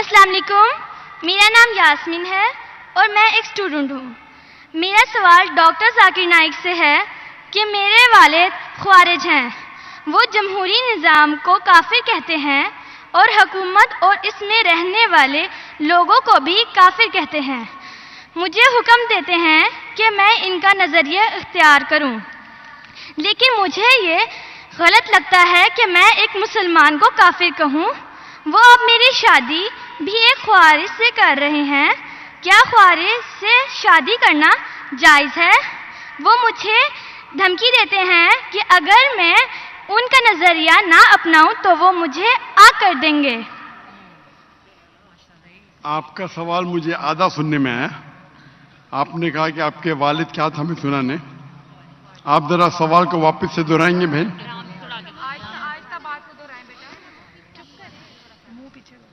السلام علیکم، میرا نام یاسمین ہے اور میں ایک اسٹوڈنٹ ہوں۔ میرا سوال ڈاکٹر ذاکر نائک سے ہے کہ میرے والد خوارج ہیں، وہ جمہوری نظام کو کافر کہتے ہیں اور حکومت اور اس میں رہنے والے لوگوں کو بھی کافر کہتے ہیں۔ مجھے حکم دیتے ہیں کہ میں ان کا نظریہ اختیار کروں، لیکن مجھے یہ غلط لگتا ہے کہ میں ایک مسلمان کو کافر کہوں۔ وہ اب میری شادی بھی ایک خوارج سے کر رہے ہیں، کیا خوارج سے شادی کرنا جائز ہے؟ وہ مجھے دھمکی دیتے ہیں کہ اگر میں ان کا نظریہ نہ اپناؤں تو وہ مجھے آگ کر دیں گے۔ آپ کا سوال مجھے آدھا سننے میں آیا۔ آپ نے کہا کہ آپ کے والد کیا تھا، ہمیں سنا نہیں۔ آپ ذرا سوال کو واپس سے دہرائیں گے بہن؟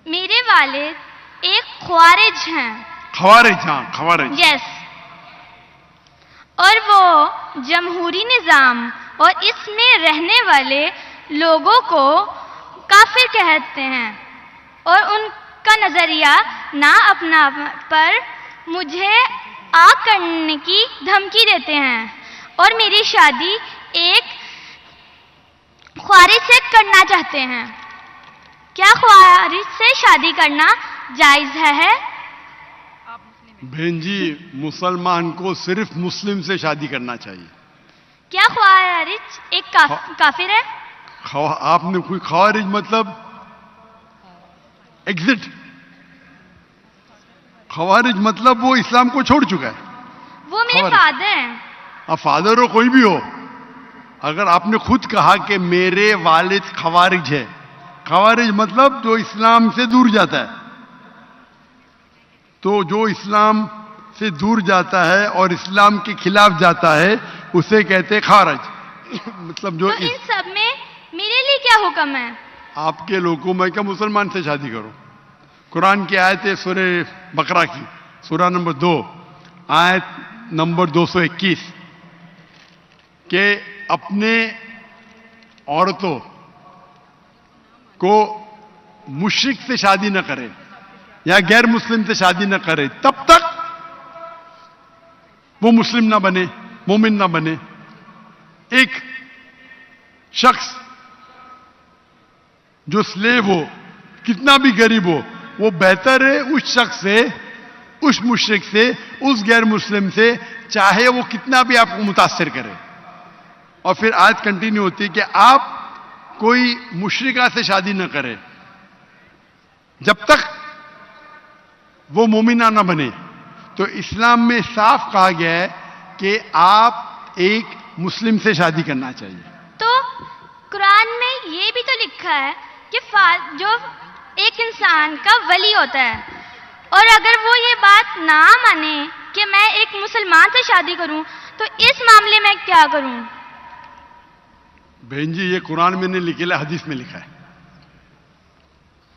میرے والد ایک خوارج ہیں۔ خوارج؟ ہاں، خوارج۔ یس، اور وہ جمہوری نظام اور اس میں رہنے والے لوگوں کو کافر کہتے ہیں اور ان کا نظریہ نہ اپنا پر مجھے آگ کرنے کی دھمکی دیتے ہیں اور میری شادی ایک خوارج سے کرنا چاہتے ہیں۔ کیا خوارج سے شادی کرنا جائز ہے؟ بہن جی، مسلمان کو صرف مسلم سے شادی کرنا چاہیے۔ کیا خوارج ایک کافر ہے؟ آپ نے کوئی خوارج مطلب ایگزٹ، خوارج مطلب وہ اسلام کو چھوڑ چکا ہے۔ وہ میرے فادر ہیں۔ اب فادر ہو کوئی بھی ہو، اگر آپ نے خود کہا کہ میرے والد خوارج ہے، خوارج مطلب جو اسلام سے دور جاتا ہے، تو جو اسلام سے دور جاتا ہے اور اسلام کے خلاف جاتا ہے اسے کہتے خارج۔ مطلب جو تو ان سب میں میرے لیے کیا حکم ہے؟ آپ کے لوگوں میں کیا مسلمان سے شادی کرو۔ قرآن کی آیت ہے سورہ بقرہ کی، سورہ نمبر 2 آیت نمبر 221 کہ اپنے عورتوں کو مشرک سے شادی نہ کرے یا غیر مسلم سے شادی نہ کرے تب تک وہ مسلم نہ بنے، مومن نہ بنے۔ ایک شخص جو سلیو ہو، کتنا بھی غریب ہو، وہ بہتر ہے اس شخص سے، اس مشرک سے، اس غیر مسلم سے، چاہے وہ کتنا بھی آپ کو متاثر کرے۔ اور پھر آیت کنٹینیو ہوتی ہے کہ آپ کوئی مشرکہ سے شادی نہ کرے جب تک وہ مومنہ نہ بنے۔ تو اسلام میں صاف کہا گیا ہے کہ آپ ایک مسلم سے شادی کرنا چاہیے۔ تو قرآن میں یہ بھی تو لکھا ہے کہ جو ایک انسان کا ولی ہوتا ہے، اور اگر وہ یہ بات نہ مانے کہ میں ایک مسلمان سے شادی کروں تو اس معاملے میں کیا کروں؟ بہن جی، یہ قرآن میں نہیں لکھا ہے، حدیث میں لکھا ہے۔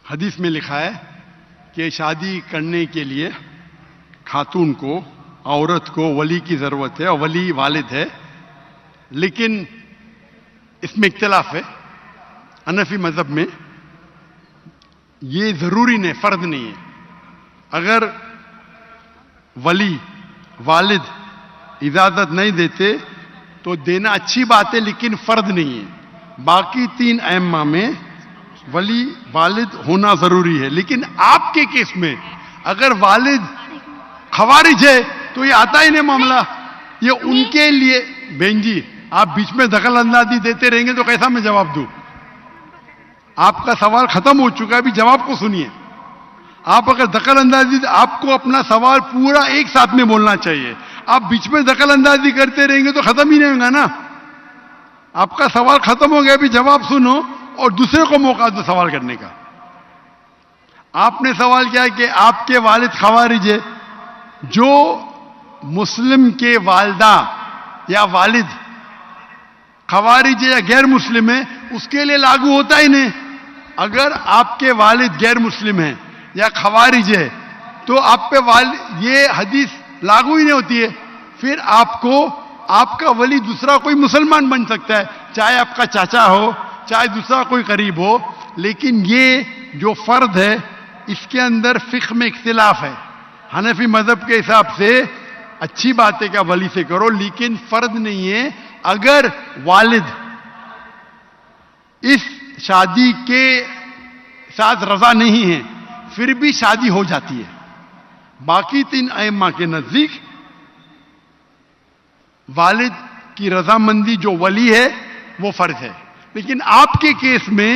حدیث میں لکھا ہے کہ شادی کرنے کے لیے خاتون کو، عورت کو ولی کی ضرورت ہے اور ولی والد ہے، لیکن اس میں اختلاف ہے۔ حنفی مذہب میں یہ ضروری نہیں، فرض نہیں ہے۔ اگر ولی والد اجازت نہیں دیتے تو دینا اچھی بات ہے، لیکن فرض نہیں ہے۔ باقی 3 ائمہ میں ولی والد ہونا ضروری ہے، لیکن آپ کے کیس میں اگر والد خوارج ہے تو یہ آتا ہی نہیں معاملہ۔ یہ ان کے لیے بہن جی، آپ بیچ میں دخل اندازی دیتے رہیں گے تو کیسا میں جواب دوں؟ آپ کا سوال ختم ہو چکا ہے، ابھی جواب کو سنیے۔ آپ اگر دخل اندازی، آپ کو اپنا سوال پورا ایک ساتھ میں بولنا چاہیے۔ آپ بیچ میں دخل اندازی کرتے رہیں گے تو ختم ہی نہیں ہوگا نا۔ آپ کا سوال ختم ہو گیا، ابھی جواب سنو اور دوسرے کو موقع دو سوال کرنے کا۔ آپ نے سوال کیا کہ آپ کے والد خوارج ہے۔ جو مسلم کے والدہ یا والد خوارج ہے یا غیر مسلم ہے، اس کے لیے لاگو ہوتا ہی نہیں۔ اگر آپ کے والد غیر مسلم ہیں یا خوارج ہے تو آپ پہ یہ حدیث لاگو ہی نہیں ہوتی ہے۔ پھر آپ کو آپ کا ولی دوسرا کوئی مسلمان بن سکتا ہے، چاہے آپ کا چاچا ہو، چاہے دوسرا کوئی قریب ہو، لیکن یہ جو فرد ہے اس کے اندر فقہ میں اختلاف ہے. حنفی مذہب کے حساب سے اچھی بات ہے کہ آپ ولی سے کرو، لیکن فرض نہیں ہے. اگر والد اس شادی کے ساتھ رضا نہیں ہے پھر بھی شادی ہو جاتی ہے. باقی 3 ائمہ کے نزدیک والد کی رضامندی جو ولی ہے وہ فرض ہے. لیکن آپ کے کیس میں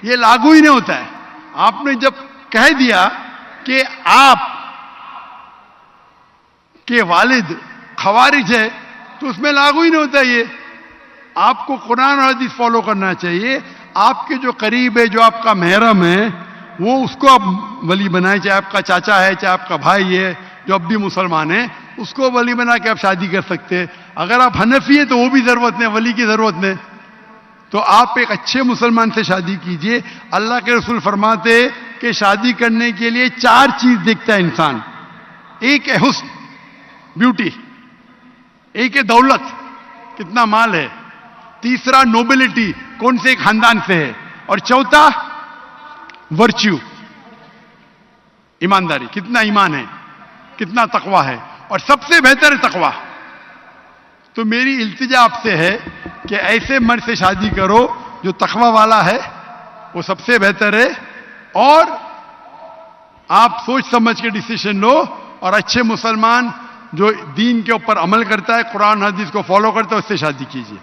یہ لاگو ہی نہیں ہوتا ہے. آپ نے جب کہہ دیا کہ آپ کے والد خوارج ہے تو اس میں لاگو ہی نہیں ہوتا. یہ آپ کو قرآن اور حدیث فالو کرنا چاہیے. آپ کے جو قریب ہے، جو آپ کا محرم ہے، وہ اس کو آپ ولی بنائیں، چاہے آپ کا چاچا ہے، چاہے آپ کا بھائی ہے جو اب بھی مسلمان ہے، اس کو ولی بنا کے آپ شادی کر سکتے ہیں. اگر آپ حنفی ہیں تو وہ بھی ضرورت نہیں، ولی کی ضرورت نہیں. تو آپ ایک اچھے مسلمان سے شادی کیجئے. اللہ کے رسول فرماتے کہ شادی کرنے کے لیے 4 چیز دیکھتا ہے انسان. ایک ہے حسن، بیوٹی. ایک ہے دولت، کتنا مال ہے. تیسرا نوبلٹی، کون سے خاندان سے ہے. اور چوتھا ورچیو، ایمانداری، کتنا ایمان ہے، کتنا تقوی ہے. اور سب سے بہتر ہے تقوی. تو میری التجا آپ سے ہے کہ ایسے مرد سے شادی کرو جو تقوی والا ہے، وہ سب سے بہتر ہے. اور آپ سوچ سمجھ کے ڈیسیشن لو، اور اچھے مسلمان جو دین کے اوپر عمل کرتا ہے، قرآن حدیث کو فالو کرتا ہے، اس سے شادی کیجیے.